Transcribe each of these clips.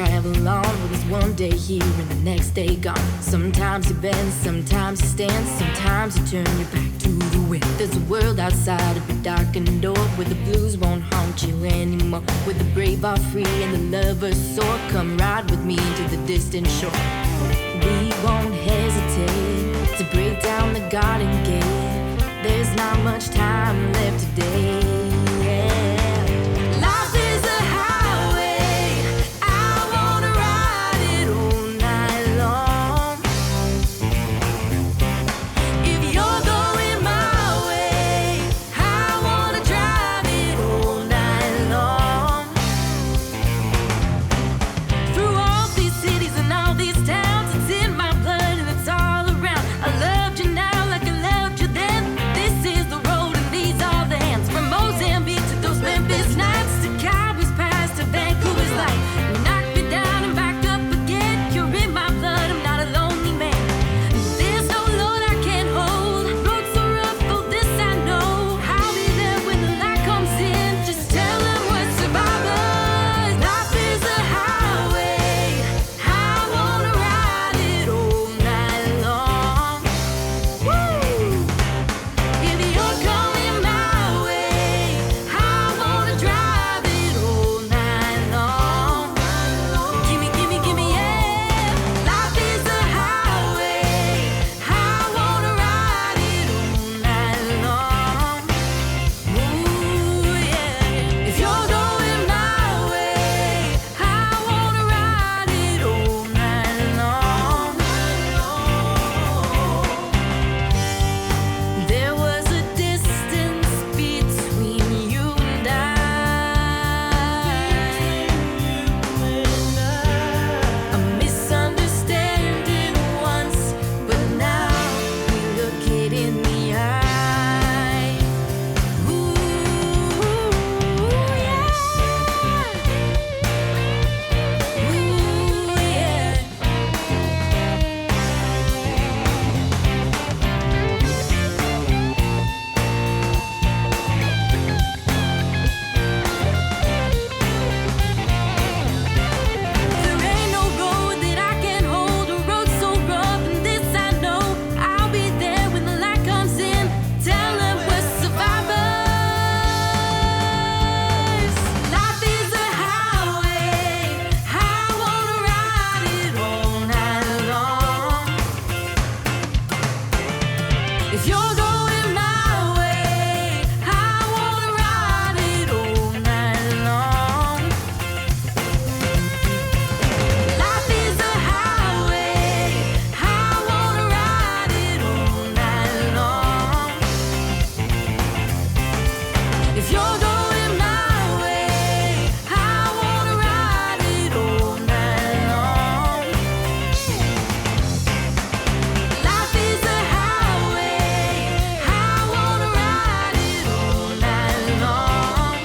travel on with us one day here and the next day gone. Sometimes you bend, sometimes you stand, sometimes you turn your back to the wind. There's a world outside of your darkened door where the blues won't haunt you anymore, where the brave are free and the lovers soar. Come ride with me to the distant shore. We won't hesitate to break down the garden gate. There's not much time left today. Life is a highway. I wanna ride it all night long. If you're going my way, I wanna drive it all night long. Through all these cities and all these towns, it's in my blood and it's all around. I loved you now like I loved you then. This is the road and these are the hands. From Mozambique to those Memphis nights, to Cowboys Pass to Vancouver's light. You knocked me down and back up again. You're in my blood, I'm not a lonely man. There's no load I can't hold. Roads so rough, oh this I know. I'll be there when the light comes in. Just tell them we're survivors. Life is a highway. I wanna ride it all night long. Woo! If you're coming my way, I wanna drive it all night long. Gimme, yeah. Life is a highway. I wanna ride it all night long. Ooh, yeah. If you're going my way, I wanna ride it all night long. There was a distance between you and a misunderstanding once, but now we look it in the eye. Ooh, yeah. Ooh, yeah. There ain't no road that I can hold, a road so rough, and this I know. I'll be there when the light comes in. Tell them we're survivors. Life is a highway. I wanna ride it all night long. If you're going my way, I wanna ride it all night long. Life is a highway. I wanna ride it all night long. If you're going my way, I wanna ride it all night long. Life is a highway. I wanna ride it all night long.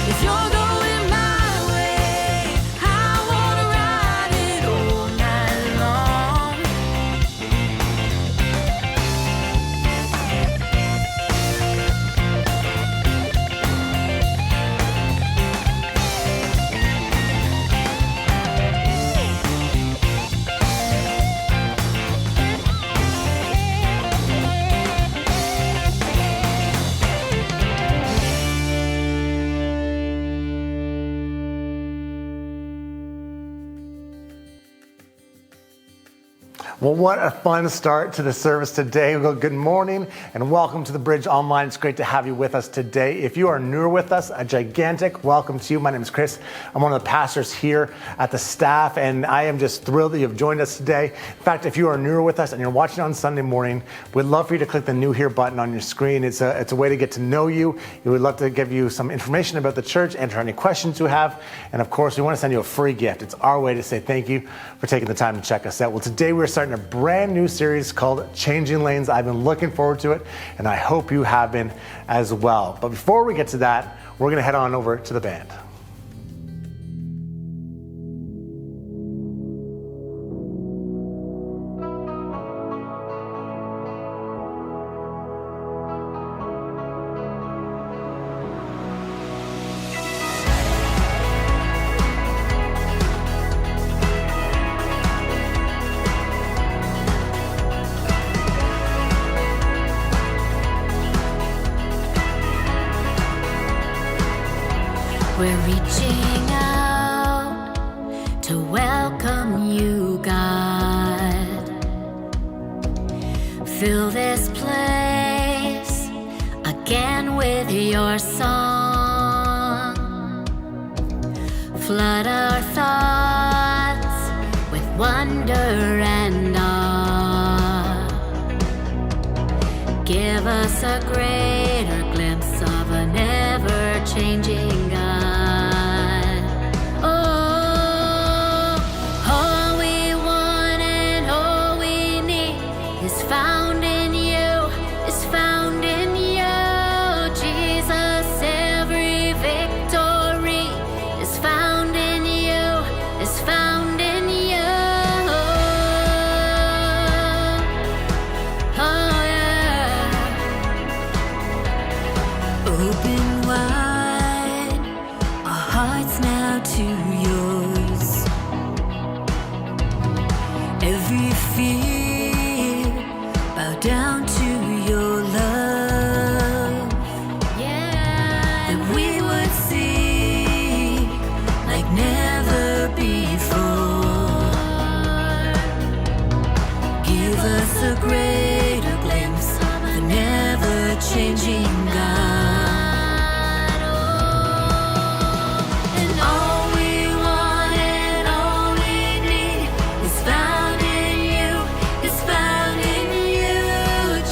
If you're going my way, I wanna ride it all night long. Well, what a fun start to the service today. Well, good morning and welcome to the Bridge Online. It's great to have you with us today. If you are newer with us, a gigantic welcome to you. My name is Chris. I'm one of the pastors here at the staff, and I am just thrilled that you've joined us today. In fact, if you are newer with us and you're watching on Sunday morning, we'd love for you to click the New Here button on your screen. It's a way to get to know you. We would love to give you some information about the church, answer any questions you have, and of course, we want to send you a free gift. It's our way to say thank you for taking the time to check us out. Well, today we're starting a brand new series called Changing Lanes. I've been looking forward to it, and I hope you have been as well. But before we get to that, we're going to head on over to the band. We're reaching out to welcome you, God. Fill this place again with your song. Flood our thoughts with wonder and awe. Give us a greater glimpse of an ever-changing God. Oh, all we want and all we need is found in you, is found in you. Jesus, every victory is found in you, is found in you. Oh yeah. Open wide our hearts now to yours. Every fear bow down to your love. Yeah. That we would see like never before. Give us a greater glimpse of an ever-changing God. And all we want and all we need is found in you, is found in you.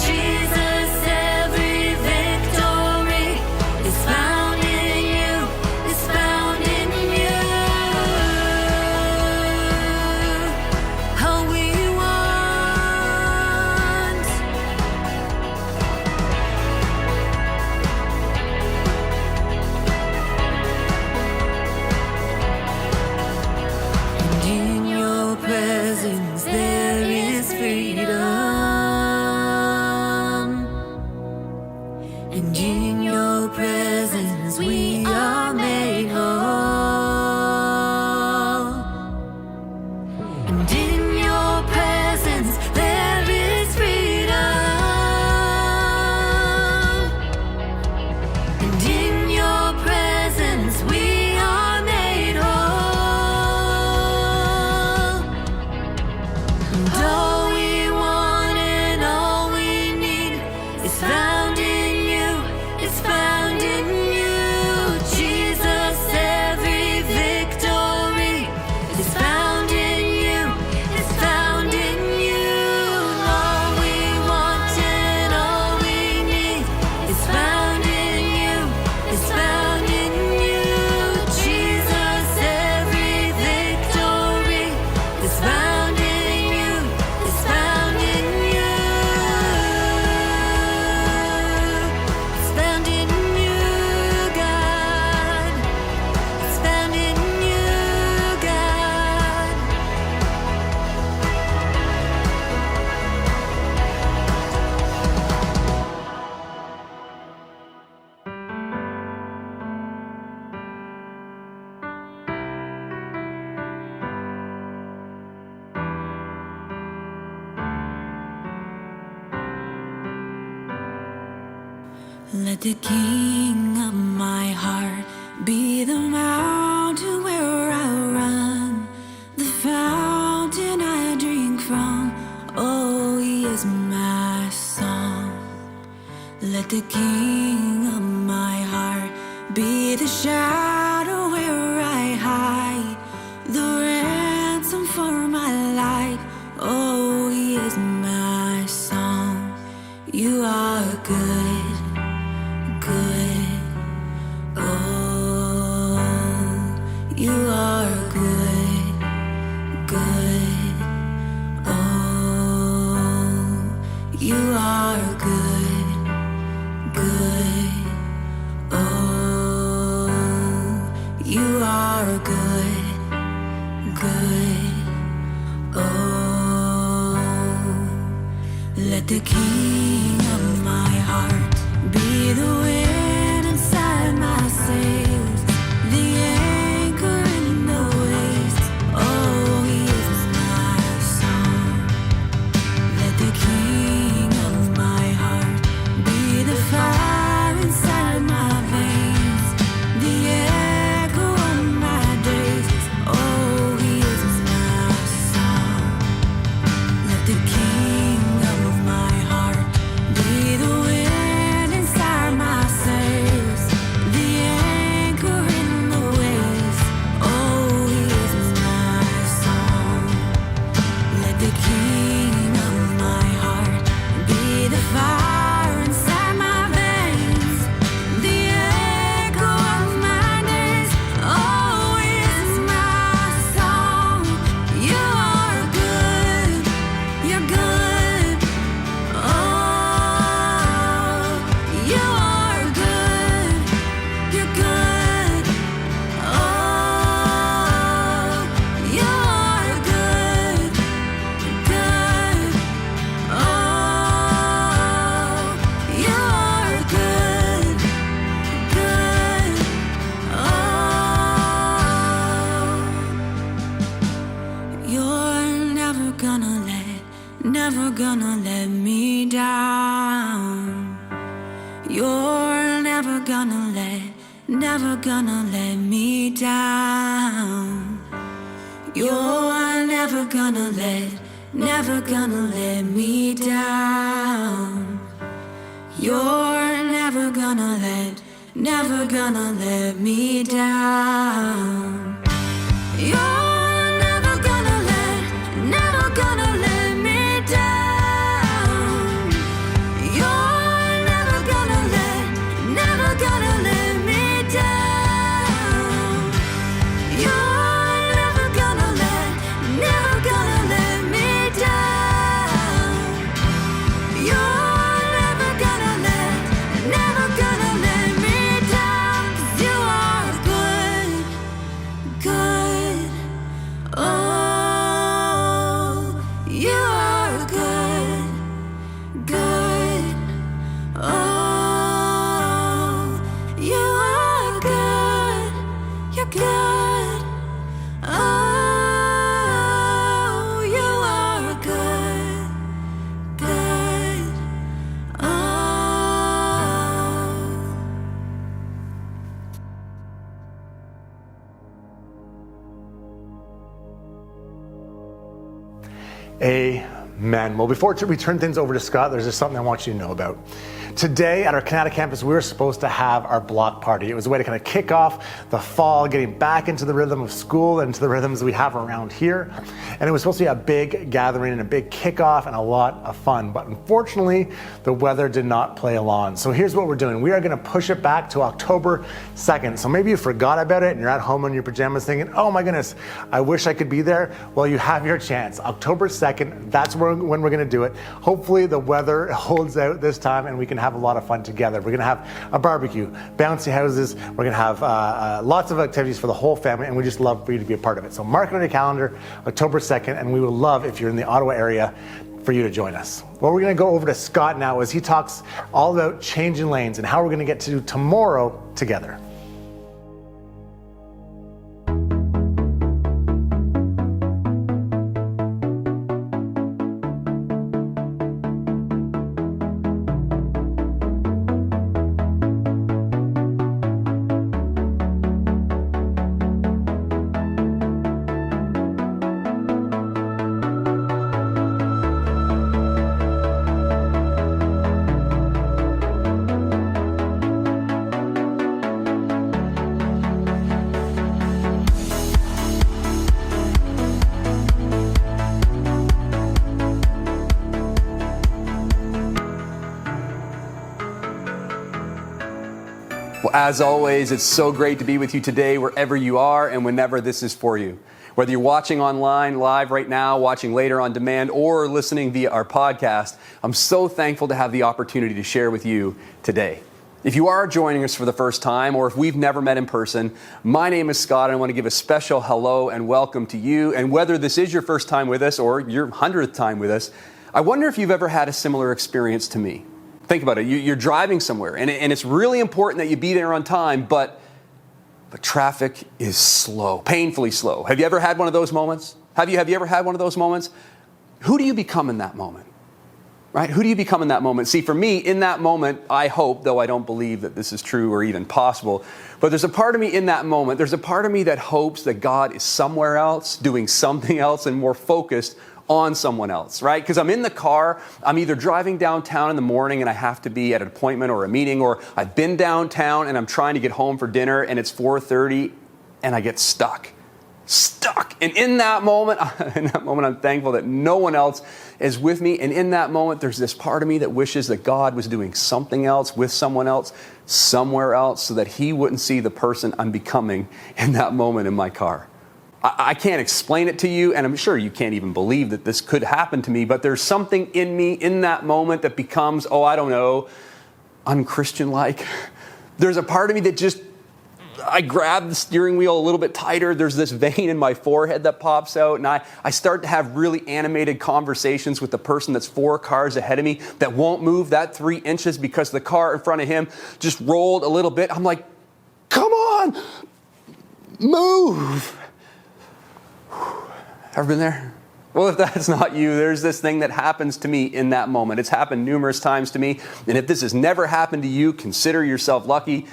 Jesus, every victory is found in you, is found in you. All we want. And in your presence there is freedom. And in your presence we are made whole. And in your presence there is freedom. And in your presence we are made whole. And all we want and all we need is found in you, is found in you. Jesus, every victory is found in you, is found in you. All we want and all we need is found in you, is found in you. Jesus, every victory is found in you, is found in you. It's found in you, God. It's found in you, God. Let the king of my heart be the mountain where I run, the fountain I drink from. Oh, he is my song. Let the king of my heart be the shadow where I hide, the ransom for my life. Oh, he is my song. You are good, good. Oh, you are good, good. Oh, you are good, good. Oh, you are good, good. Oh, let the king of my heart be the wind inside my sails, the anchor in the waves. Oh, he is my song. Let the king of my heart be the fire inside my veins, the never gonna let me down. You're never gonna let me down. You're never gonna let me down. You're never gonna let me down. You're never gonna let me down. You're never gonna let me down. You're never gonna let me down. You're never gonna let me down. 'Cause you are good, good. Oh, you are good, good. Oh, you are good, you're good. Oh, you are good, good. Oh. Amen. Well, before we turn things over to Scott, there's just something I want you to know about. Today at our Canada campus, we were supposed to have our block party. It was a way to kind of kick off the fall, getting back into the rhythm of school and to the rhythms we have around here. And it was supposed to be a big gathering and a big kickoff and a lot of fun. But unfortunately, the weather did not play along. So here's what we're doing. We are going to push it back to October 2nd. So maybe you forgot about it and you're at home in your pajamas thinking, oh my goodness, I wish I could be there. Well, you have your chance. October 2nd, that's when we're going to do it. Hopefully the weather holds out this time and we can have a lot of fun together. We're going to have a barbecue, bouncy houses. We're going to have lots of activities for the whole family, and we just love for you to be a part of it. So mark it on your calendar, October 2nd, and we would love if you're in the Ottawa area for you to join us. Well, we're going to go over to Scott now as he talks all about changing lanes and how we're going to get to tomorrow together. Well, as always, it's so great to be with you today, wherever you are and whenever this is for you. Whether you're watching online live right now, watching later on demand, or listening via our podcast, I'm so thankful to have the opportunity to share with you today. If you are joining us for the first time, or if we've never met in person, my name is Scott, and I want to give a special hello and welcome to you. And whether this is your first time with us or your 100th time with us, I wonder if you've ever had a similar experience to me. Think about it. You're driving somewhere, and it's really important that you be there on time, but traffic is slow, painfully slow. Have you ever had one of those moments? Have you ever had one of those moments? Who do you become in that moment? Right? Who do you become in that moment? See, for me, in that moment, I hope, though I don't believe that this is true or even possible, but there's a part of me in that moment, there's a part of me that hopes that God is somewhere else, doing something else, and more focused on someone else, right? Because I'm in the car, I'm either driving downtown in the morning and I have to be at an appointment or a meeting, or I've been downtown and I'm trying to get home for dinner and it's 4:30 and I get stuck. And in that moment, I'm thankful that no one else is with me. And in that moment, there's this part of me that wishes that God was doing something else with someone else, somewhere else, so that he wouldn't see the person I'm becoming in that moment in my car. I can't explain it to you, and I'm sure you can't even believe that this could happen to me, but there's something in me in that moment that becomes, unchristian-like. There's a part of me that just, I grab the steering wheel a little bit tighter. There's this vein in my forehead that pops out, and I start to have really animated conversations with the person that's 4 cars ahead of me that won't move that 3 inches because the car in front of him just rolled a little bit. I'm like, come on, move. Ever been there? Well, if that's not you, there's this thing that happens to me in that moment. It's happened numerous times to me. And if this has never happened to you, consider yourself lucky.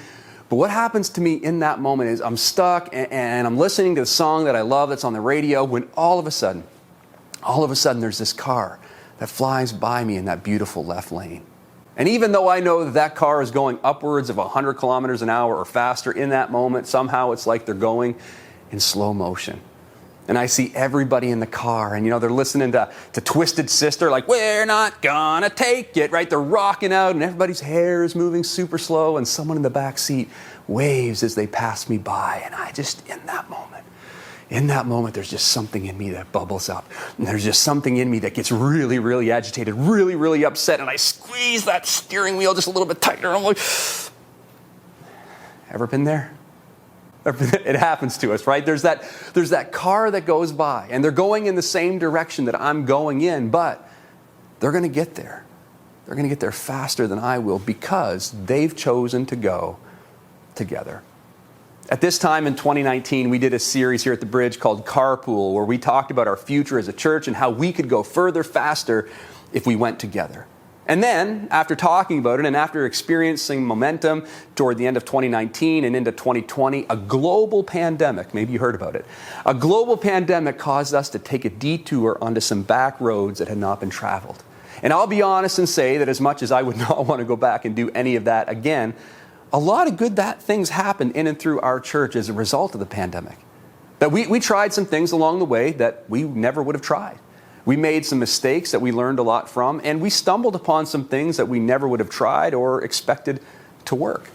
But what happens to me in that moment is I'm stuck and I'm listening to the song that I love that's on the radio when all of a sudden there's this car that flies by me in that beautiful left lane. And even though I know that that car is going upwards of 100 kilometers an hour or faster in that moment, somehow it's like they're going in slow motion. And I see everybody in the car, and they're listening to Twisted Sister, like, we're not gonna take it, right? They're rocking out, and everybody's hair is moving super slow, and someone in the back seat waves as they pass me by. And I just, in that moment, there's just something in me that bubbles up. And there's just something in me that gets really, really agitated, really, really upset, and I squeeze that steering wheel just a little bit tighter. I'm like, ever been there? It happens to us, right? There's that car that goes by, and they're going in the same direction that I'm going in, but they're going to get there. They're going to get there faster than I will because they've chosen to go together. At this time in 2019, we did a series here at the Bridge called Carpool, where we talked about our future as a church and how we could go further faster if we went together. And then, after talking about it and after experiencing momentum toward the end of 2019 and into 2020, a global pandemic, maybe you heard about it, a global pandemic caused us to take a detour onto some back roads that had not been traveled. And I'll be honest and say that as much as I would not want to go back and do any of that again, a lot of good things happened in and through our church as a result of the pandemic. That we tried some things along the way that we never would have tried. We made some mistakes that we learned a lot from, and we stumbled upon some things that we never would have tried or expected to work.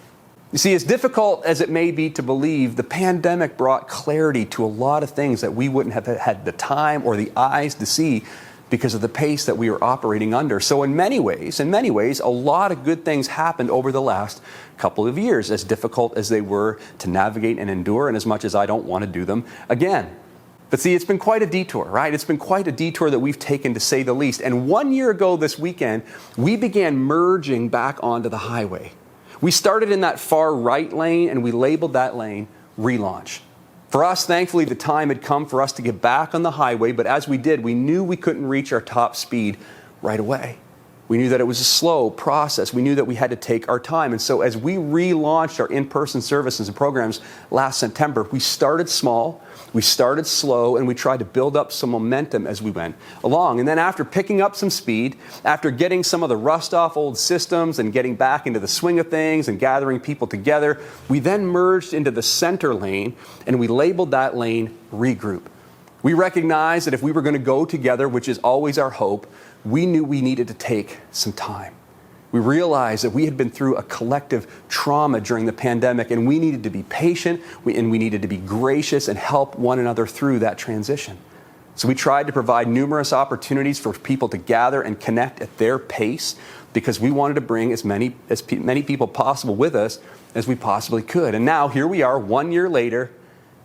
You see, as difficult as it may be to believe, the pandemic brought clarity to a lot of things that we wouldn't have had the time or the eyes to see because of the pace that we were operating under. So in many ways, a lot of good things happened over the last couple of years, as difficult as they were to navigate and endure, and as much as I don't want to do them again. But see, it's been quite a detour, right? It's been quite a detour that we've taken, to say the least. And 1 year ago this weekend, we began merging back onto the highway. We started in that far right lane, and we labeled that lane Relaunch. For us, thankfully, the time had come for us to get back on the highway, but as we did, we knew we couldn't reach our top speed right away. We knew that it was a slow process. We knew that we had to take our time. And so as we relaunched our in-person services and programs last September, we started small, we started slow, and we tried to build up some momentum as we went along. And then after picking up some speed, after getting some of the rust off old systems and getting back into the swing of things and gathering people together, we then merged into the center lane, and we labeled that lane Regroup. We recognized that if we were going to go together, which is always our hope, we knew we needed to take some time. We realized that we had been through a collective trauma during the pandemic, and we needed to be patient, and we needed to be gracious and help one another through that transition. So we tried to provide numerous opportunities for people to gather and connect at their pace, because we wanted to bring as many people possible with us as we possibly could. And now here we are 1 year later,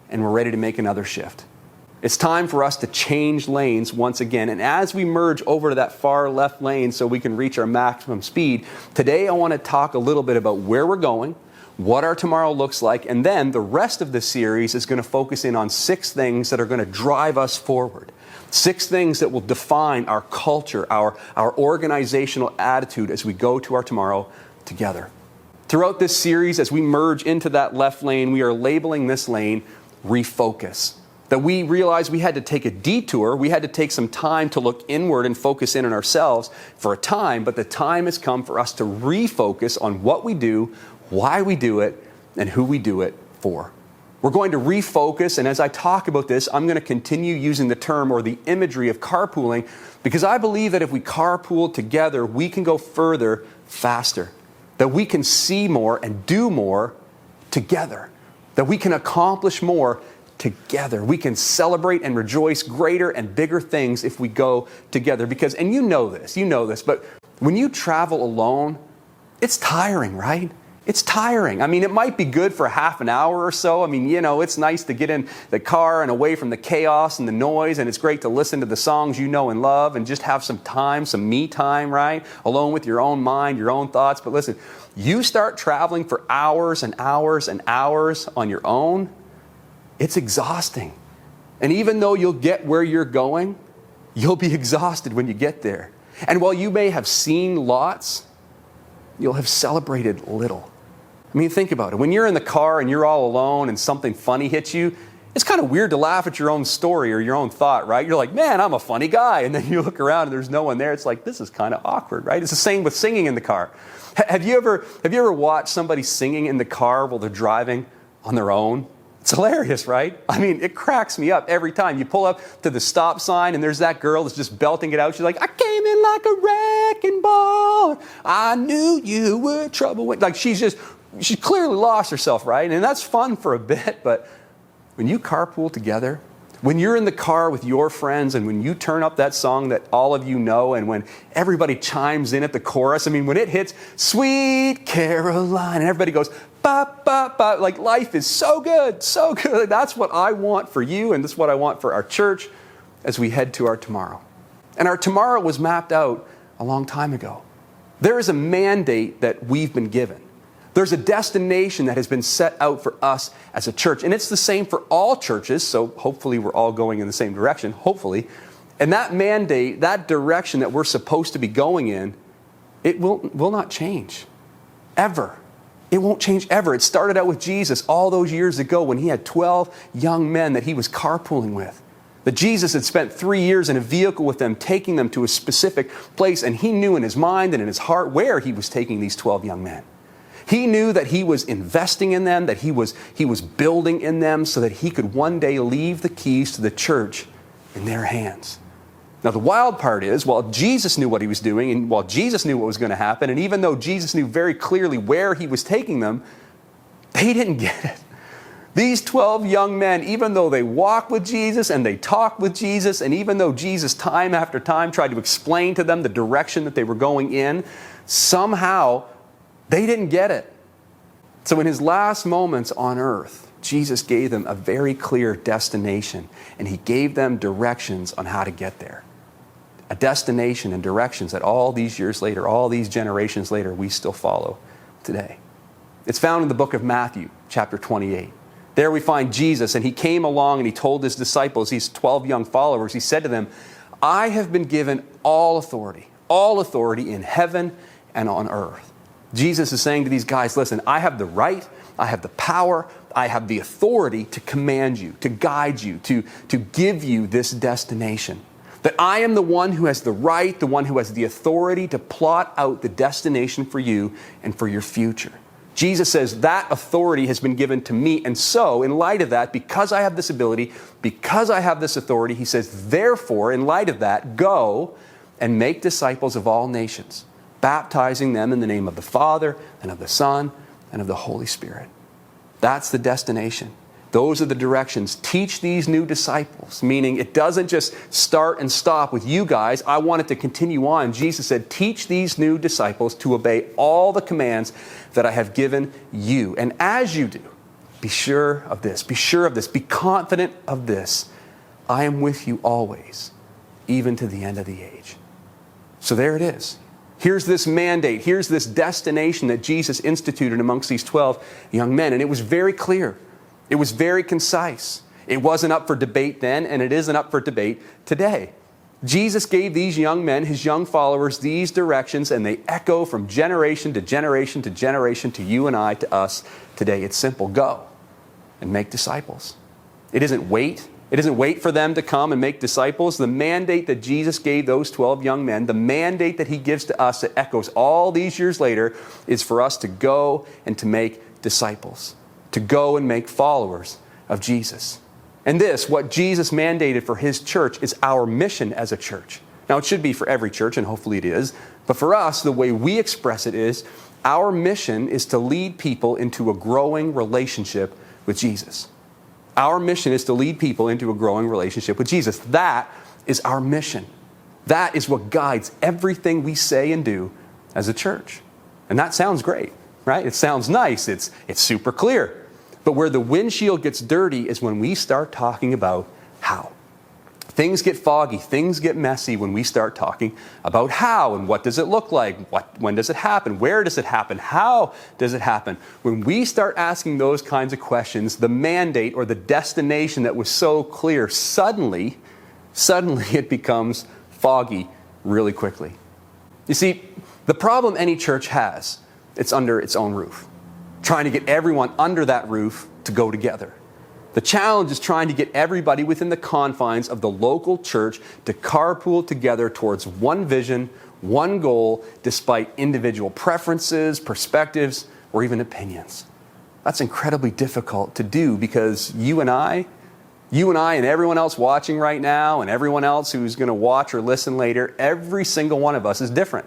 and we're ready to make another shift. It's time for us to change lanes once again. And as we merge over to that far left lane so we can reach our maximum speed, today I want to talk a little bit about where we're going, what our tomorrow looks like, and then the rest of the series is going to focus in on 6 things that are going to drive us forward. 6 things that will define our culture, our organizational attitude as we go to our tomorrow together. Throughout this series, as we merge into that left lane, we are labeling this lane Refocus. That we realized we had to take a detour, we had to take some time to look inward and focus in on ourselves for a time, but the time has come for us to refocus on what we do, why we do it, and who we do it for. We're going to refocus, and as I talk about this, I'm going to continue using the term or the imagery of carpooling, because I believe that if we carpool together, we can go further faster. That we can see more and do more together. That we can accomplish more together. We can celebrate and rejoice greater and bigger things if we go together. Because, and you know this, but when you travel alone, it's tiring, right? It's tiring. I mean, it might be good for half an hour or so. I mean, it's nice to get in the car and away from the chaos and the noise, and it's great to listen to the songs you know and love and just have some time, some me time, right? Alone with your own mind, your own thoughts. But listen, you start traveling for hours and hours and hours on your own, it's exhausting. And even though you'll get where you're going, you'll be exhausted when you get there. And while you may have seen lots, you'll have celebrated little. I mean, think about it. When you're in the car and you're all alone and something funny hits you, it's kind of weird to laugh at your own story or your own thought, right? You're like, man, I'm a funny guy. And then you look around and there's no one there. It's like, this is kind of awkward, right? It's the same with singing in the car. Have you ever watched somebody singing in the car while they're driving on their own? It's hilarious, right? I mean, it cracks me up every time. You pull up to the stop sign and there's that girl that's just belting it out. She's like, I came in like a wrecking ball. I knew you were trouble. Like she clearly lost herself, right? And that's fun for a bit, but when you carpool together, when you're in the car with your friends and when you turn up that song that all of you know and when everybody chimes in at the chorus, I mean, when it hits Sweet Caroline and everybody goes, ba, ba, ba, like life is so good, so good. That's what I want for you and that's what I want for our church as we head to our tomorrow. And our tomorrow was mapped out a long time ago. There is a mandate that we've been given. There's a destination that has been set out for us as a church. And it's the same for all churches, so hopefully we're all going in the same direction, hopefully. And that mandate, that direction that we're supposed to be going in, it will not change, ever. It won't change ever. It started out with Jesus all those years ago when he had 12 young men that he was carpooling with. That Jesus had spent 3 years in a vehicle with them, taking them to a specific place, and he knew in his mind and in his heart where he was taking these 12 young men. He knew that he was investing in them, that he was building in them so that he could one day leave the keys to the church in their hands. Now the wild part is, while Jesus knew what he was doing and while Jesus knew what was going to happen, and even though Jesus knew very clearly where he was taking them, they didn't get it. These 12 young men, even though they walked with Jesus and they talked with Jesus, and even though Jesus time after time tried to explain to them the direction that they were going in, somehow they didn't get it. So in his last moments on earth, Jesus gave them a very clear destination, and he gave them directions on how to get there. A destination and directions that all these years later, all these generations later, we still follow today. It's found in the book of Matthew, chapter 28. There we find Jesus, and he came along and he told his disciples, these 12 young followers, he said to them, I have been given all authority in heaven and on earth. Jesus is saying to these guys, listen, I have the right, I have the power, I have the authority to command you, to guide you, to give you this destination. That I am the one who has the right, the one who has the authority to plot out the destination for you and for your future. Jesus says that authority has been given to me. And so, in light of that, because I have this ability, because I have this authority, he says, therefore, in light of that, go and make disciples of all nations, baptizing them in the name of the Father and of the Son and of the Holy Spirit. That's the destination. Those are the directions. Teach these new disciples, meaning it doesn't just start and stop with you guys. I want it to continue on. Jesus said, teach these new disciples to obey all the commands that I have given you. And as you do, be sure of this, be confident of this. I am with you always, even to the end of the age. So there it is. Here's this mandate. Here's this destination that Jesus instituted amongst these 12 young men. And it was very clear. It was very concise. It wasn't up for debate then, and it isn't up for debate today. Jesus gave these young men, his young followers, these directions, and they echo from generation to generation to generation to you and I, to us today. It's simple. Go and make disciples. It isn't wait. It isn't wait for them to come and make disciples. The mandate that Jesus gave those 12 young men, the mandate that he gives to us that echoes all these years later, is for us to go and to make disciples, to go and make followers of Jesus. And this, what Jesus mandated for his church, is our mission as a church. Now, it should be for every church, and hopefully it is. But for us, the way we express it is, our mission is to lead people into a growing relationship with Jesus. Our mission is to lead people into a growing relationship with Jesus. That is our mission. That is what guides everything we say and do as a church. And that sounds great, right? It sounds nice. It's super clear. But where the windshield gets dirty is when we start talking about how. Things get foggy, things get messy when we start talking about how and what does it look like, when does it happen, where does it happen, how does it happen. When we start asking those kinds of questions, the mandate or the destination that was so clear suddenly suddenly it becomes foggy really quickly. You see, the problem any church has, it's under its own roof. Trying to get everyone under that roof to go together. The challenge is trying to get everybody within the confines of the local church to carpool together towards one vision, one goal, despite individual preferences, perspectives, or even opinions. That's incredibly difficult to do because you and I and everyone else watching right now and everyone else who's going to watch or listen later, every single one of us is different.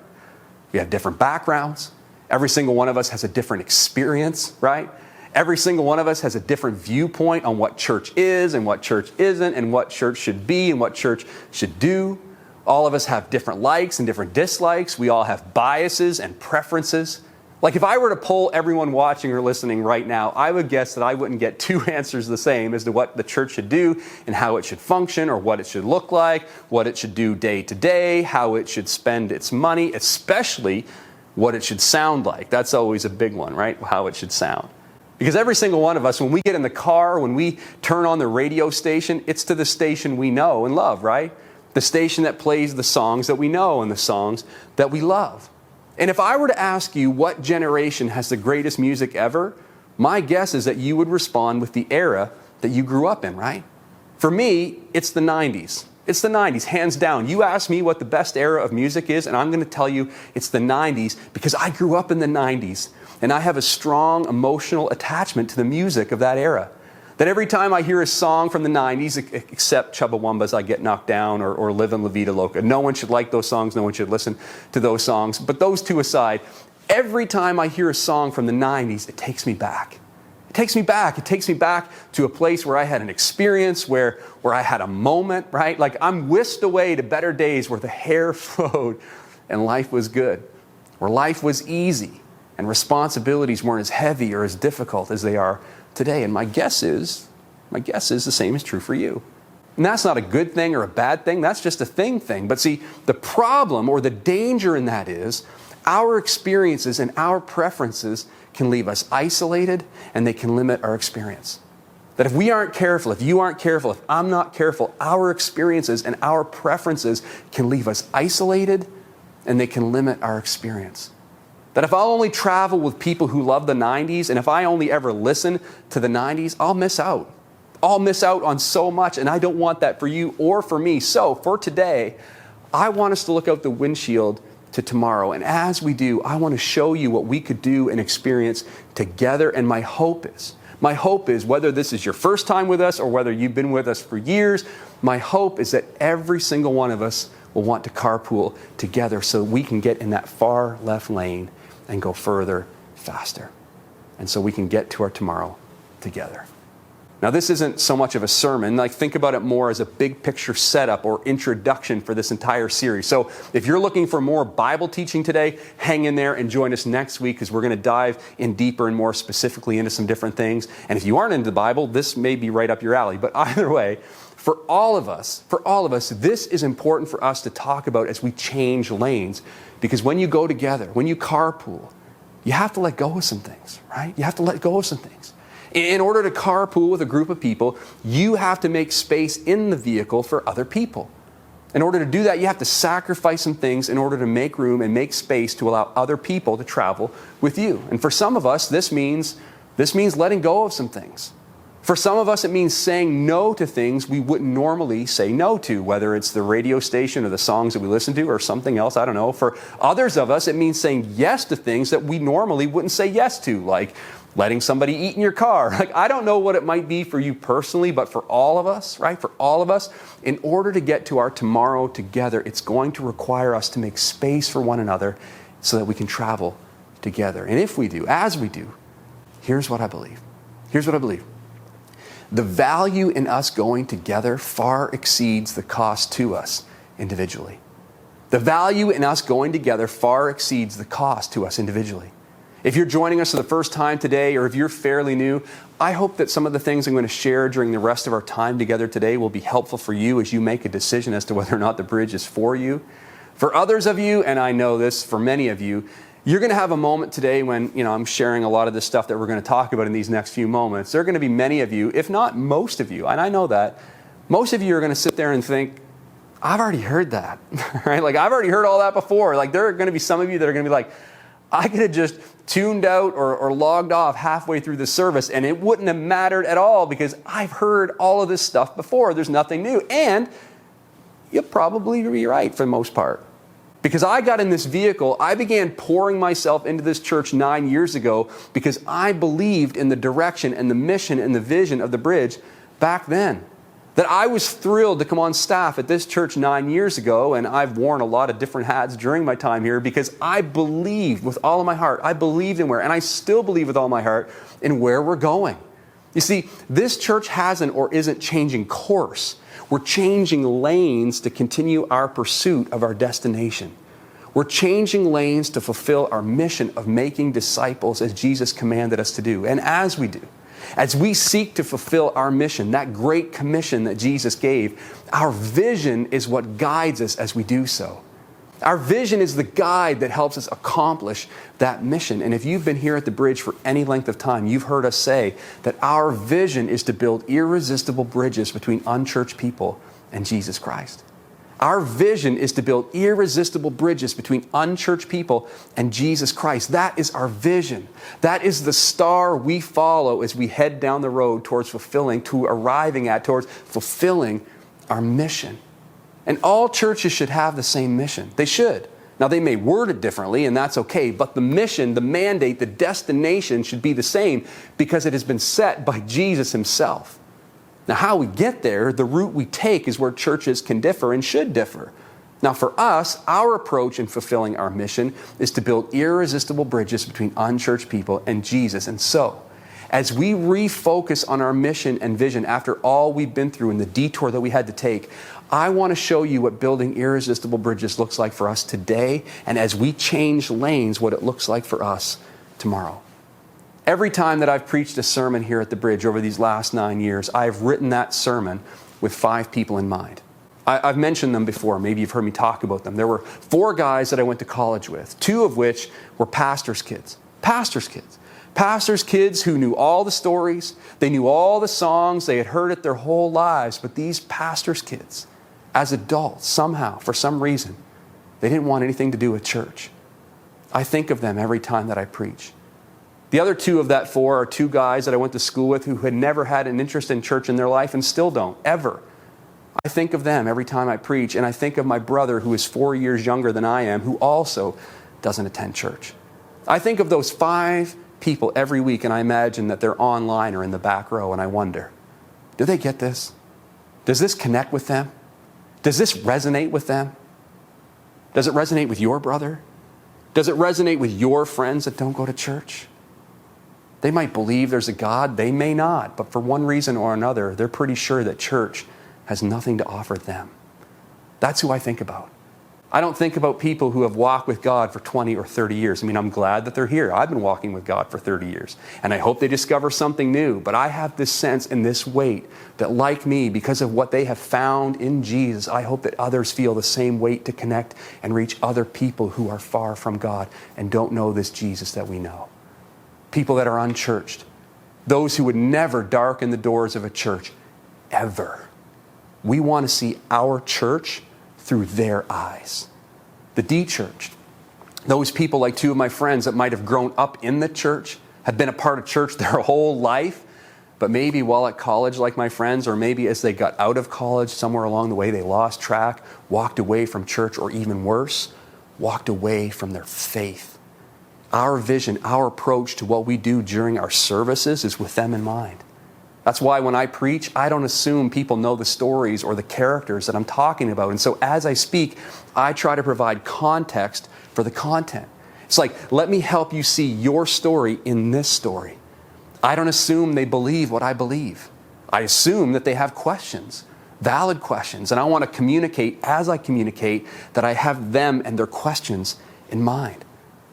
We have different backgrounds. Every single one of us has a different experience, right? Every single one of us has a different viewpoint on what church is and what church isn't and what church should be and what church should do. All of us have different likes and different dislikes. We all have biases and preferences. Like if I were to poll everyone watching or listening right now, I would guess that I wouldn't get two answers the same as to what the church should do and how it should function or what it should look like, what it should do day to day, how it should spend its money, especially what it should sound like. That's always a big one, right? How it should sound. Because every single one of us, when we get in the car, when we turn on the radio station, it's to the station we know and love, right? The station that plays the songs that we know and the songs that we love. And if I were to ask you what generation has the greatest music ever, my guess is that you would respond with the era that you grew up in, right? For me, it's the 90s. It's the 90s, hands down. You ask me what the best era of music is, and I'm going to tell you it's the 90s because I grew up in the 90s, and I have a strong emotional attachment to the music of that era. That every time I hear a song from the 90s, except Chubbawamba's I Get Knocked Down or Livin' La Vida Loca. No one should like those songs. No one should listen to those songs. But those two aside, every time I hear a song from the 90s, it takes me back. It takes me back. It takes me back to a place where I had an experience, where I had a moment, right? Like I'm whisked away to better days where the hair flowed and life was good, where life was easy and responsibilities weren't as heavy or as difficult as they are today. And my guess is the same is true for you. And that's not a good thing or a bad thing. That's just a thing. But see, the problem or the danger in that is our experiences and our preferences can leave us isolated and they can limit our experience. That if we aren't careful, if you aren't careful, if I'm not careful, our experiences and our preferences can leave us isolated and they can limit our experience. That if I'll only travel with people who love the 90s, and if I only ever listen to the 90s, I'll miss out. I'll miss out on so much, and I don't want that for you or for me. So for today, I want us to look out the windshield to tomorrow. And as we do, I want to show you what we could do and experience together. And my hope is, whether this is your first time with us or whether you've been with us for years, my hope is that every single one of us will want to carpool together so we can get in that far left lane and go further, faster. And so we can get to our tomorrow together. Now, this isn't so much of a sermon. Like, think about it more as a big picture setup or introduction for this entire series. So if you're looking for more Bible teaching today, hang in there and join us next week because we're going to dive in deeper and more specifically into some different things. And if you aren't into the Bible, this may be right up your alley. But either way, for all of us, this is important for us to talk about as we change lanes. Because when you go together, when you carpool, you have to let go of some things, right? You have to let go of some things. In order to carpool with a group of people, you have to make space in the vehicle for other people. In order to do that, you have to sacrifice some things in order to make room and make space to allow other people to travel with you. And for some of us, this means letting go of some things. For some of us, it means saying no to things we wouldn't normally say no to, whether it's the radio station or the songs that we listen to or something else, I don't know. For others of us, it means saying yes to things that we normally wouldn't say yes to, like letting somebody eat in your car. Like, I don't know what it might be for you personally, but for all of us, right? For all of us, in order to get to our tomorrow together, it's going to require us to make space for one another so that we can travel together. And if we do, as we do, here's what I believe. The value in us going together far exceeds the cost to us individually. The value in us going together far exceeds the cost to us individually. If you're joining us for the first time today, or if you're fairly new, I hope that some of the things I'm going to share during the rest of our time together today will be helpful for you as you make a decision as to whether or not the bridge is for you. For others of you, and I know this, for many of you, you're going to have a moment today when, I'm sharing a lot of this stuff that we're going to talk about in these next few moments. There are going to be many of you, if not most of you, and I know that, most of you are going to sit there and think, I've already heard that, right? Like, I've already heard all that before. Like, there are going to be some of you that are going to be like, I could have just tuned out or logged off halfway through the service and it wouldn't have mattered at all because I've heard all of this stuff before. There's nothing new. And you'll probably be right for the most part. Because I got in this vehicle, I began pouring myself into this church 9 years ago because I believed in the direction and the mission and the vision of the Bridge back then. That I was thrilled to come on staff at this church 9 years ago, and I've worn a lot of different hats during my time here because I believed with all of my heart. I believed in and I still believe with all my heart in where we're going. You see, this church hasn't or isn't changing course. We're changing lanes to continue our pursuit of our destination. We're changing lanes to fulfill our mission of making disciples as Jesus commanded us to do. And as we do, as we seek to fulfill our mission, that great commission that Jesus gave, our vision is what guides us as we do so. Our vision is the guide that helps us accomplish that mission. And if you've been here at the Bridge for any length of time, you've heard us say that our vision is to build irresistible bridges between unchurched people and Jesus Christ. Our vision is to build irresistible bridges between unchurched people and Jesus Christ. That is our vision. That is the star we follow as we head down the road towards towards fulfilling our mission. And all churches should have the same mission. They should. Now, they may word it differently, and that's okay, but the mission, the mandate, the destination should be the same because it has been set by Jesus himself. Now, how we get there, the route we take is where churches can differ and should differ. Now, for us, our approach in fulfilling our mission is to build irresistible bridges between unchurched people and Jesus. And so, as we refocus on our mission and vision after all we've been through and the detour that we had to take, I want to show you what building irresistible bridges looks like for us today, and as we change lanes, what it looks like for us tomorrow. Every time that I've preached a sermon here at the Bridge over these last 9 years, I've written that sermon with 5 people in mind. I've mentioned them before. Maybe you've heard me talk about them. There were 4 guys that I went to college with, 2 of which were pastors' kids. Pastors' kids. Pastors' kids who knew all the stories. They knew all the songs. They had heard it their whole lives. But these pastors' kids, as adults, somehow, for some reason, they didn't want anything to do with church. I think of them every time that I preach. The other 2 of that 4 are 2 guys that I went to school with who had never had an interest in church in their life and still don't, ever. I think of them every time I preach, and I think of my brother who is 4 years younger than I am, who also doesn't attend church. I think of those 5 people every week, and I imagine that they're online or in the back row, and I wonder, do they get this? Does this connect with them? Does this resonate with them? Does it resonate with your brother? Does it resonate with your friends that don't go to church? They might believe there's a God, they may not, but for one reason or another, they're pretty sure that church has nothing to offer them. That's who I think about. I don't think about people who have walked with God for 20 or 30 years. I mean, I'm glad that they're here. I've been walking with God for 30 years, and I hope they discover something new. But I have this sense and this weight that, like me, because of what they have found in Jesus, I hope that others feel the same weight to connect and reach other people who are far from God and don't know this Jesus that we know. People that are unchurched, those who would never darken the doors of a church, ever. We want to see our church through their eyes. The de-churched, those people like 2 of my friends that might have grown up in the church, have been a part of church their whole life, but maybe while at college like my friends, or maybe as they got out of college, somewhere along the way they lost track, walked away from church, or even worse, walked away from their faith. Our vision, our approach to what we do during our services is with them in mind. That's why when I preach, I don't assume people know the stories or the characters that I'm talking about. And so as I speak, I try to provide context for the content. It's like, let me help you see your story in this story. I don't assume they believe what I believe. I assume that they have questions, valid questions. And I want to communicate as I communicate that I have them and their questions in mind.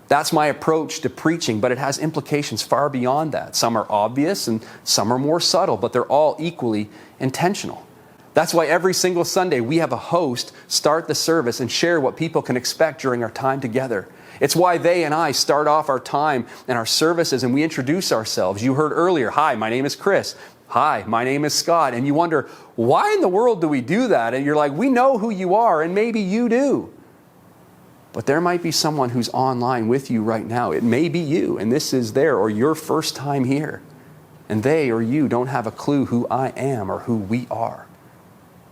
That's my approach to preaching, but it has implications far beyond that. Some are obvious and some are more subtle, but they're all equally intentional. That's why every single Sunday we have a host start the service and share what people can expect during our time together. It's why they and I start off our time and our services and we introduce ourselves. You heard earlier, hi, my name is Chris. Hi, my name is Scott. And you wonder, why in the world do we do that? And you're like, we know who you are, and maybe you do. But there might be someone who's online with you right now. It may be you, and this is their or your first time here. And they or you don't have a clue who I am or who we are.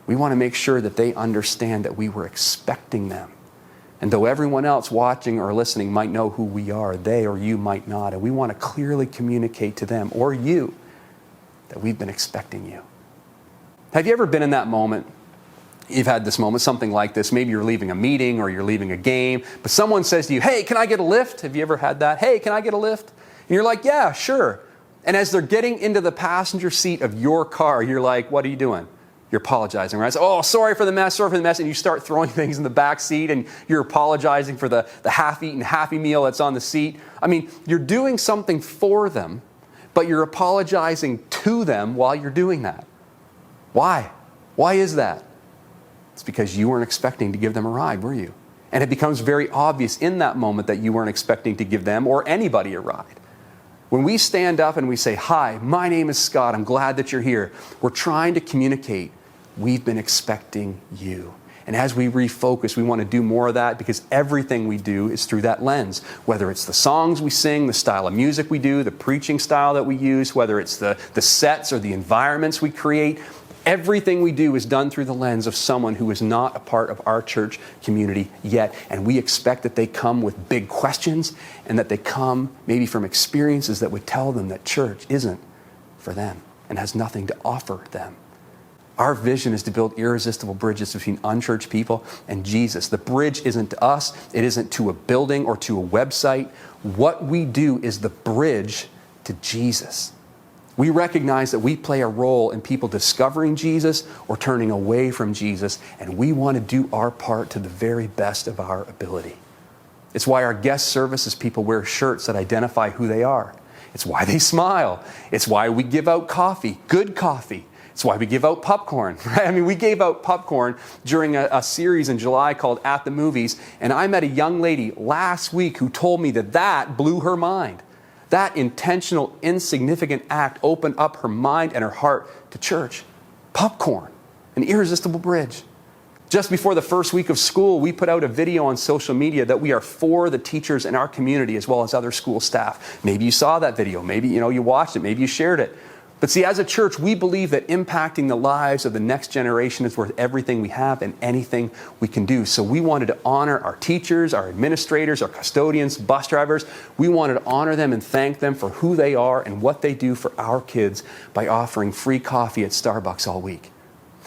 We want to make sure that they understand that we were expecting them. And though everyone else watching or listening might know who we are, they or you might not. And we want to clearly communicate to them or you that we've been expecting you. Have you ever been in that moment? You've had this moment, something like this. Maybe you're leaving a meeting or you're leaving a game, but someone says to you, hey, can I get a lift? Have you ever had that? Hey, can I get a lift? And you're like, yeah, sure. And as they're getting into the passenger seat of your car, you're like, what are you doing? You're apologizing, right? So, oh, sorry for the mess. And you start throwing things in the back seat and you're apologizing for the half-eaten Happy Meal that's on the seat. I mean, you're doing something for them, but you're apologizing to them while you're doing that. Why? Why is that? It's because you weren't expecting to give them a ride, were you? And it becomes very obvious in that moment that you weren't expecting to give them or anybody a ride. When we stand up and we say, hi, my name is Scott, I'm glad that you're here, we're trying to communicate, we've been expecting you. And as we refocus, we want to do more of that because everything we do is through that lens. Whether it's the songs we sing, the style of music we do, the preaching style that we use, whether it's the sets or the environments we create, everything we do is done through the lens of someone who is not a part of our church community yet. And we expect that they come with big questions and that they come maybe from experiences that would tell them that church isn't for them and has nothing to offer them. Our vision is to build irresistible bridges between unchurched people and Jesus. The bridge isn't to us. It isn't to a building or to a website. What we do is the bridge to Jesus. We recognize that we play a role in people discovering Jesus or turning away from Jesus, and we want to do our part to the very best of our ability. It's why our guest services people wear shirts that identify who they are. It's why they smile. It's why we give out coffee, good coffee. It's why we give out popcorn, right? I mean, we gave out popcorn during a series in July called At the Movies, and I met a young lady last week who told me that blew her mind. That intentional, insignificant act opened up her mind and her heart to church. Popcorn, an irresistible bridge. Just before the first week of school, we put out a video on social media that we are for the teachers in our community as well as other school staff. Maybe you saw that video. Maybe you watched it. Maybe you shared it. But see, as a church, we believe that impacting the lives of the next generation is worth everything we have and anything we can do. So we wanted to honor our teachers, our administrators, our custodians, bus drivers. We wanted to honor them and thank them for who they are and what they do for our kids by offering free coffee at Starbucks all week.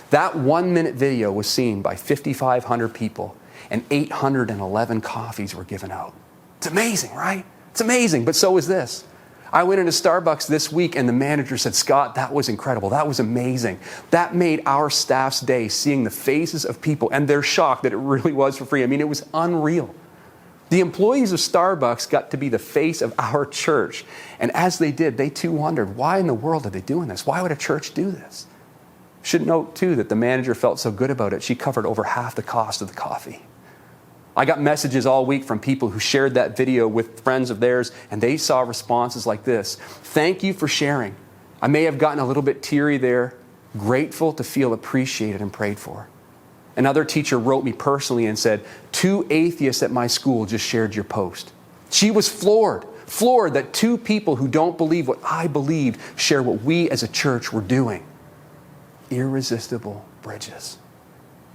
That 1-minute video was seen by 5,500 people and 811 coffees were given out. It's amazing, right? It's amazing, but so is this. I went into Starbucks this week and the manager said, Scott, that was incredible. That was amazing. That made our staff's day seeing the faces of people and they're shocked that it really was for free. I mean, it was unreal. The employees of Starbucks got to be the face of our church. And as they did, they too wondered, why in the world are they doing this? Why would a church do this? Should note too that the manager felt so good about it, she covered over half the cost of the coffee. I got messages all week from people who shared that video with friends of theirs, and they saw responses like this. Thank you for sharing. I may have gotten a little bit teary there. Grateful to feel appreciated and prayed for. Another teacher wrote me personally and said, 2 atheists at my school just shared your post. She was floored that 2 people who don't believe what I believed share what we as a church were doing. Irresistible bridges.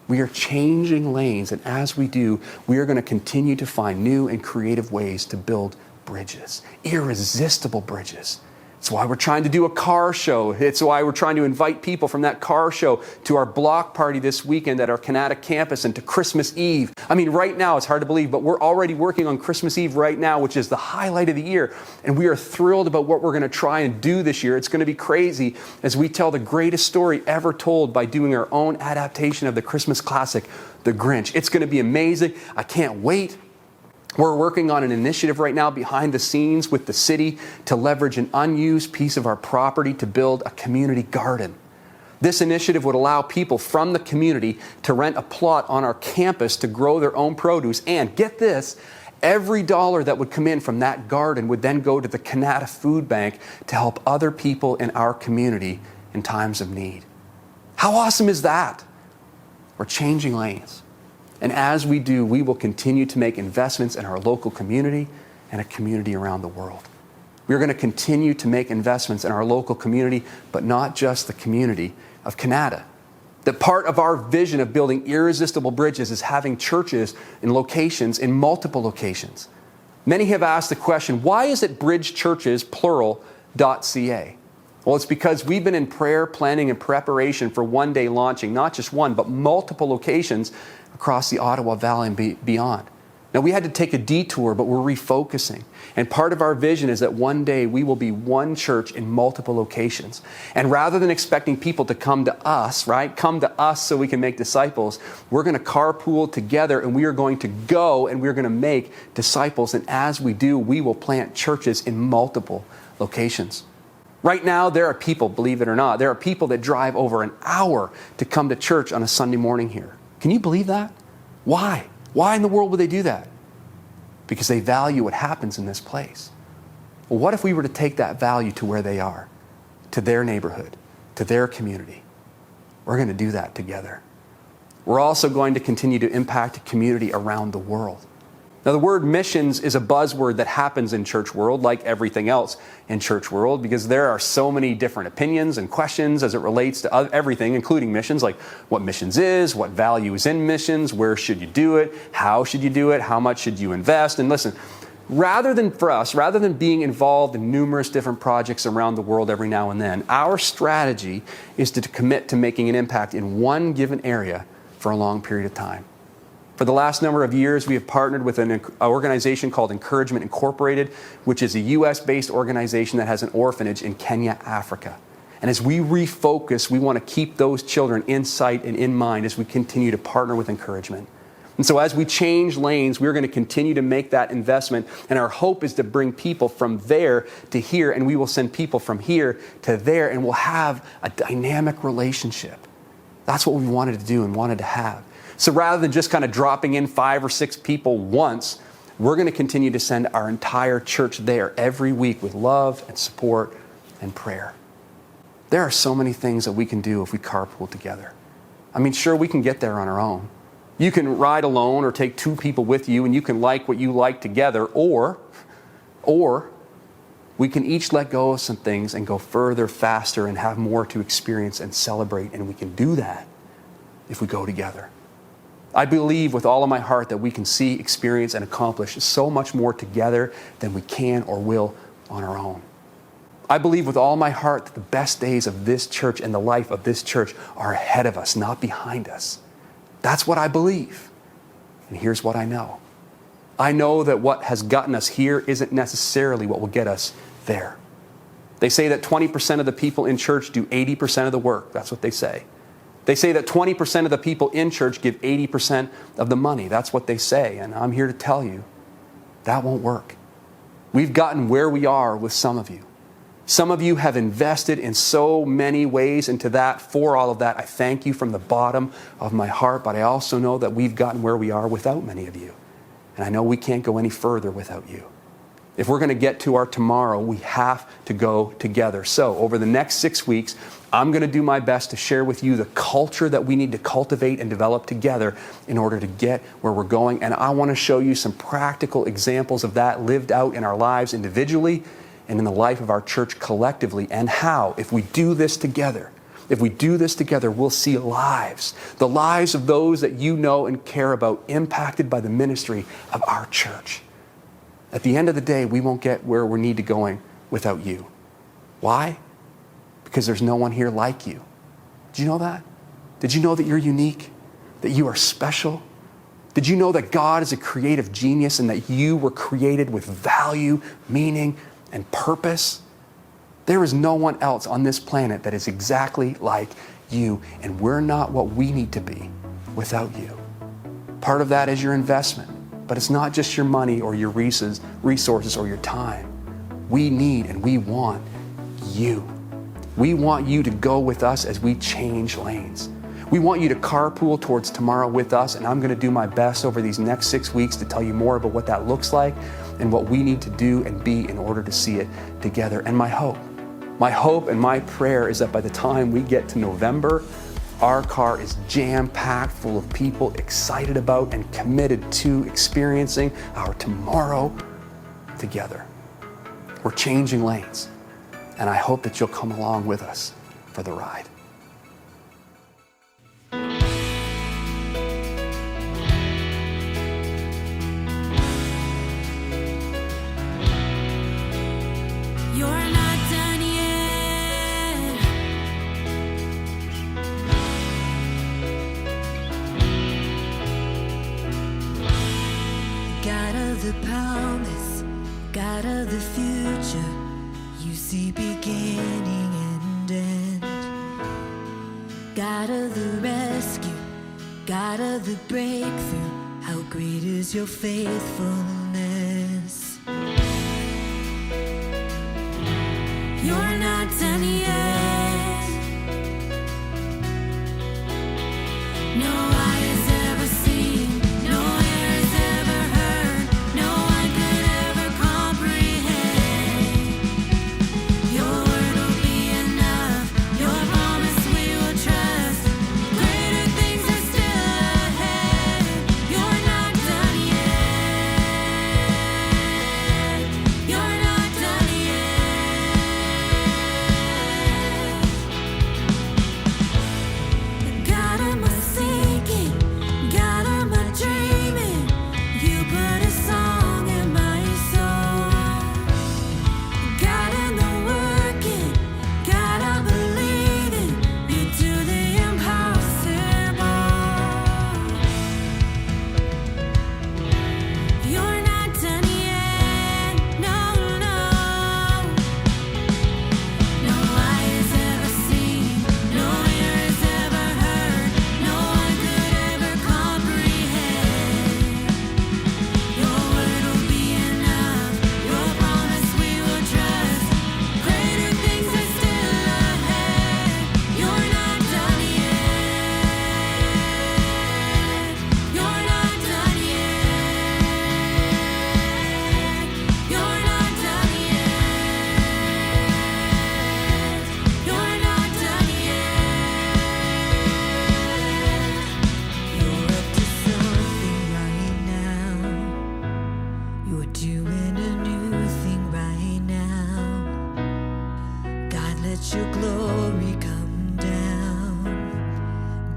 We are changing lanes, and as we do, we are going to continue to find new and creative ways to build bridges, irresistible bridges. It's why we're trying to do a car show. It's why we're trying to invite people from that car show to our block party this weekend at our Canada campus and to Christmas Eve. I mean, right now, it's hard to believe, but we're already working on Christmas Eve right now, which is the highlight of the year. And we are thrilled about what we're going to try and do this year. It's going to be crazy as we tell the greatest story ever told by doing our own adaptation of the Christmas classic, The Grinch. It's going to be amazing. I can't wait. We're working on an initiative right now behind the scenes with the city to leverage an unused piece of our property to build a community garden. This initiative would allow people from the community to rent a plot on our campus to grow their own produce. And get this, every dollar that would come in from that garden would then go to the Canada Food Bank to help other people in our community in times of need. How awesome is that? We're changing lanes. And as we do, we will continue to make investments in our local community and a community around the world. We're going to continue to make investments in our local community, but not just the community of Canada. That part of our vision of building irresistible bridges is having churches in locations, in multiple locations. Many have asked the question, why is it bridgechurches, plural.ca? Well, it's because we've been in prayer, planning, and preparation for one day launching not just one, but multiple locations across the Ottawa Valley and beyond. Now, we had to take a detour, but we're refocusing. And part of our vision is that one day we will be one church in multiple locations. And rather than expecting people to come to us, right, come to us so we can make disciples, we're going to carpool together and we are going to go and we're going to make disciples. And as we do, we will plant churches in multiple locations. Right now, there are people, believe it or not, there are people that drive over an hour to come to church on a Sunday morning here. Can you believe that? Why? Why in the world would they do that? Because they value what happens in this place. Well, what if we were to take that value to where they are, to their neighborhood, to their community? We're going to do that together. We're also going to continue to impact a community around the world. Now, the word missions is a buzzword that happens in church world, like everything else in church world, because there are so many different opinions and questions as it relates to everything, including missions, like what missions is, what value is in missions, where should you do it, how should you do it, how much should you invest. And listen, rather than being involved in numerous different projects around the world every now and then, our strategy is to commit to making an impact in one given area for a long period of time. For the last number of years, we have partnered with an organization called Encouragement Incorporated, which is a U.S.-based organization that has an orphanage in Kenya, Africa. And as we refocus, we want to keep those children in sight and in mind as we continue to partner with Encouragement. And so as we change lanes, we're going to continue to make that investment. And our hope is to bring people from there to here, and we will send people from here to there, and we'll have a dynamic relationship. That's what we wanted to do and wanted to have. So rather than just kind of dropping in 5 or 6 people once, we're going to continue to send our entire church there every week with love and support and prayer. There are so many things that we can do if we carpool together. I mean, sure, we can get there on our own. You can ride alone or take 2 people with you and you can like what you like together, or we can each let go of some things and go further, faster, and have more to experience and celebrate, and we can do that if we go together. I believe with all of my heart that we can see, experience, and accomplish so much more together than we can or will on our own. I believe with all my heart that the best days of this church and the life of this church are ahead of us, not behind us. That's what I believe. And here's what I know. I know that what has gotten us here isn't necessarily what will get us there. They say that 20% of the people in church do 80% of the work. That's what they say. They say that 20% of the people in church give 80% of the money. That's what they say. And I'm here to tell you, that won't work. We've gotten where we are with some of you. Some of you have invested in so many ways into that. For all of that, I thank you from the bottom of my heart. But I also know that we've gotten where we are without many of you. And I know we can't go any further without you. If we're going to get to our tomorrow, we have to go together. So over the next 6 weeks, I'm going to do my best to share with you the culture that we need to cultivate and develop together in order to get where we're going. And I want to show you some practical examples of that lived out in our lives individually and in the life of our church collectively, and how, if we do this together, we'll see lives, the lives of those that you know and care about, impacted by the ministry of our church. At the end of the day, we won't get where we need to going without you. Why? Because there's no one here like you. Did you know that? Did you know that you're unique? That you are special? Did you know that God is a creative genius and that you were created with value, meaning, and purpose? There is no one else on this planet that is exactly like you, and we're not what we need to be without you. Part of that is your investment, but it's not just your money or your resources or your time. We need and we want you. We want you to go with us as we change lanes. We want you to carpool towards tomorrow with us, and I'm going to do my best over these next 6 weeks to tell you more about what that looks like and what we need to do and be in order to see it together. And my hope My hope and my prayer is that by the time we get to November, our car is jam-packed full of people excited about and committed to experiencing our tomorrow together. We're changing lanes, and I hope that you'll come along with us for the ride. You're not done yet. God of the promise, God of the future, you see beginning and end. God of the rescue, God of the breakthrough, how great is your faithfulness. You're not done yet. No eye has ever seen, no ear has ever heard, no one could ever comprehend. Your word will be enough, your promise we will trust. Greater things are still ahead. You're not done yet. You're not done yet. God of my seeking, God of my dreaming, you put a song in my soul. God in the working, God of believing, you do the impossible. You're not done yet, no, no. No eye has ever seen, no ear has ever heard, no one could ever comprehend. Your word will be enough, your promise we will trust. Greater things are still ahead. You're not done yet. You're not done yet. You're not done yet. You're not done yet. You're up to something right now. You're doing a new thing right now. God, let your glory come down.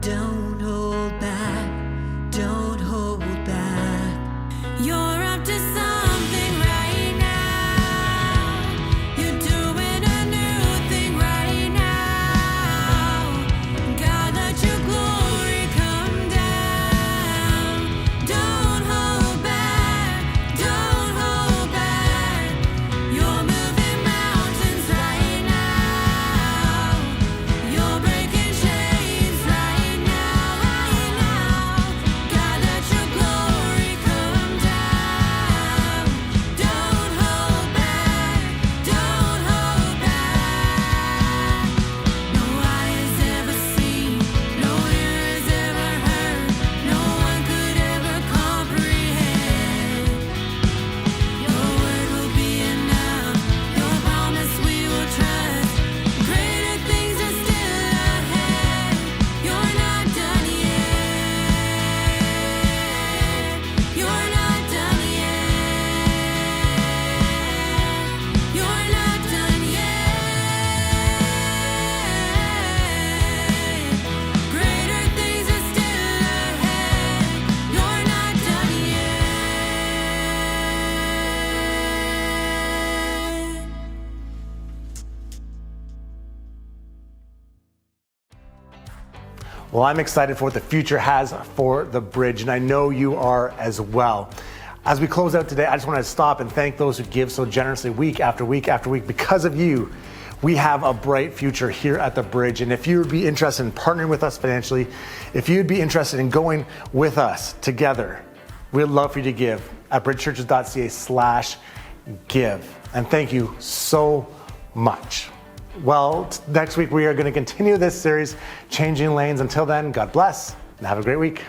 Don't hold back. Don't hold back. You're up to something right now. You're doing a new thing right now. God, let your glory come down. Don't hold back. Don't hold back. You're moving mountains right now. You're breaking chains right now, right now. God, let your glory come down. Don't hold back. Don't hold back. No eye has ever seen, no ear has ever heard, no one could ever comprehend. Your word will be enough, your promise we will trust. Greater things are still ahead. You're not done yet. You're not done yet. You're not done yet. Greater things are still ahead. You're not done yet. Well, I'm excited for what the future has for the bridge, and I know you are as well. As we close out today, I just want to stop and thank those who give so generously week after week after week. Because of you, we have a bright future here at the bridge. And if you would be interested in partnering with us financially, if you'd be interested in going with us together, we'd love for you to give at bridgechurches.ca/give. And thank you so much. Well, next week we are going to continue this series, Changing Lanes. Until then, God bless and have a great week.